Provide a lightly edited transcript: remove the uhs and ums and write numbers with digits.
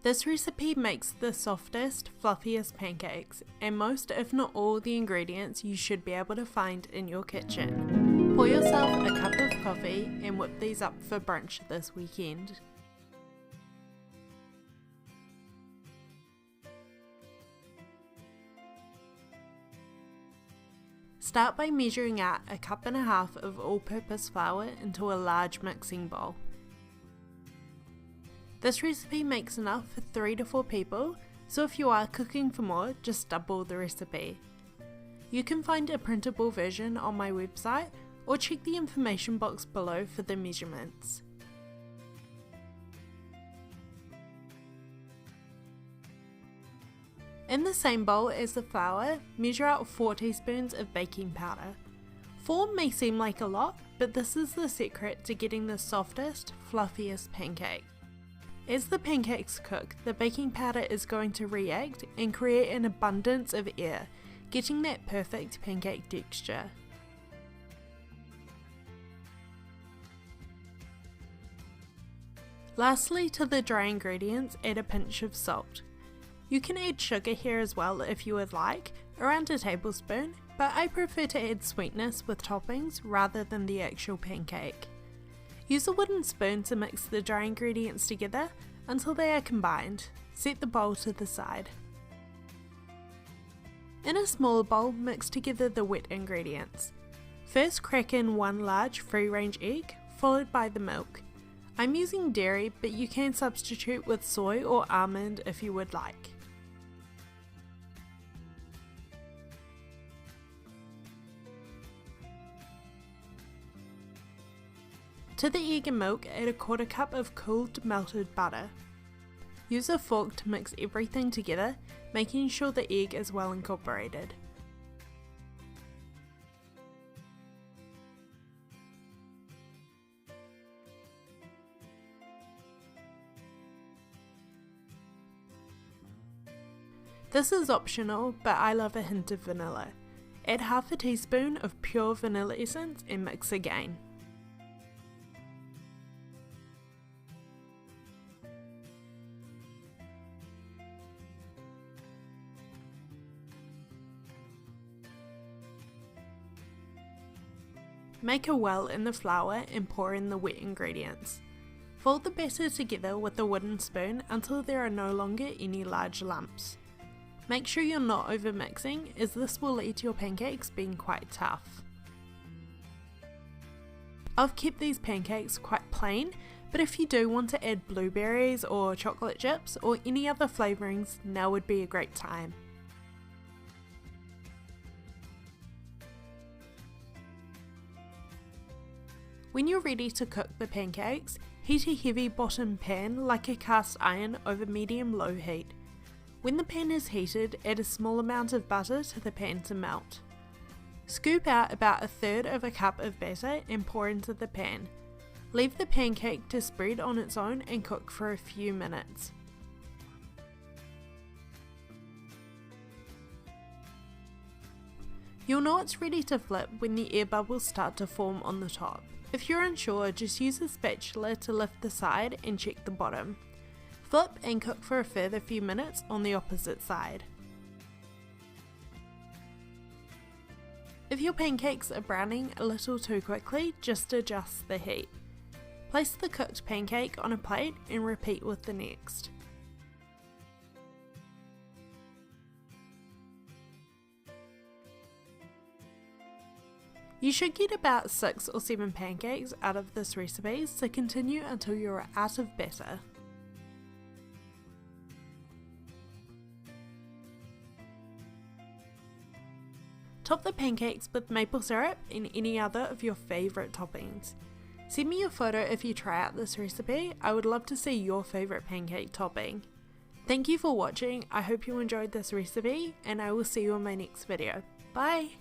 This recipe makes the softest, fluffiest pancakes, and most if not all the ingredients you should be able to find in your kitchen. Pour yourself a cup of coffee and whip these up for brunch this weekend. Start by measuring out a cup and a half of all-purpose flour into a large mixing bowl. This recipe makes enough for 3 to 4 people, so if you are cooking for more, just double the recipe. You can find a printable version on my website or check the information box below for the measurements. In the same bowl as the flour, measure out 4 teaspoons of baking powder. 4 may seem like a lot, but this is the secret to getting the softest, fluffiest pancake. As the pancakes cook, the baking powder is going to react and create an abundance of air, getting that perfect pancake texture. Lastly, to the dry ingredients, add a pinch of salt. You can add sugar here as well if you would like, around a tablespoon, but I prefer to add sweetness with toppings rather than the actual pancake. Use a wooden spoon to mix the dry ingredients together until they are combined. Set the bowl to the side. In a smaller bowl, mix together the wet ingredients. First, crack in 1 large free-range egg, followed by the milk. I'm using dairy, but you can substitute with soy or almond if you would like. To the egg and milk, add a 1/4 cup of cooled melted butter. Use a fork to mix everything together, making sure the egg is well incorporated. This is optional, but I love a hint of vanilla. Add half a teaspoon of pure vanilla essence and mix again. Make a well in the flour and pour in the wet ingredients. Fold the batter together with a wooden spoon until there are no longer any large lumps. Make sure you're not over mixing, as this will lead to your pancakes being quite tough. I've kept these pancakes quite plain, but if you do want to add blueberries or chocolate chips or any other flavourings, now would be a great time. When you're ready to cook the pancakes, heat a heavy bottom pan like a cast iron over medium-low heat. When the pan is heated, add a small amount of butter to the pan to melt. Scoop out about 1/3 of a cup of batter and pour into the pan. Leave the pancake to spread on its own and cook for a few minutes. You'll know it's ready to flip when the air bubbles start to form on the top. If you're unsure, just use a spatula to lift the side and check the bottom. Flip and cook for a further few minutes on the opposite side. If your pancakes are browning a little too quickly, just adjust the heat. Place the cooked pancake on a plate and repeat with the next. You should get about 6 or 7 pancakes out of this recipe, so continue until you're out of batter. Top the pancakes with maple syrup and any other of your favourite toppings. Send me a photo if you try out this recipe. I would love to see your favourite pancake topping. Thank you for watching. I hope you enjoyed this recipe, and I will see you in my next video. Bye!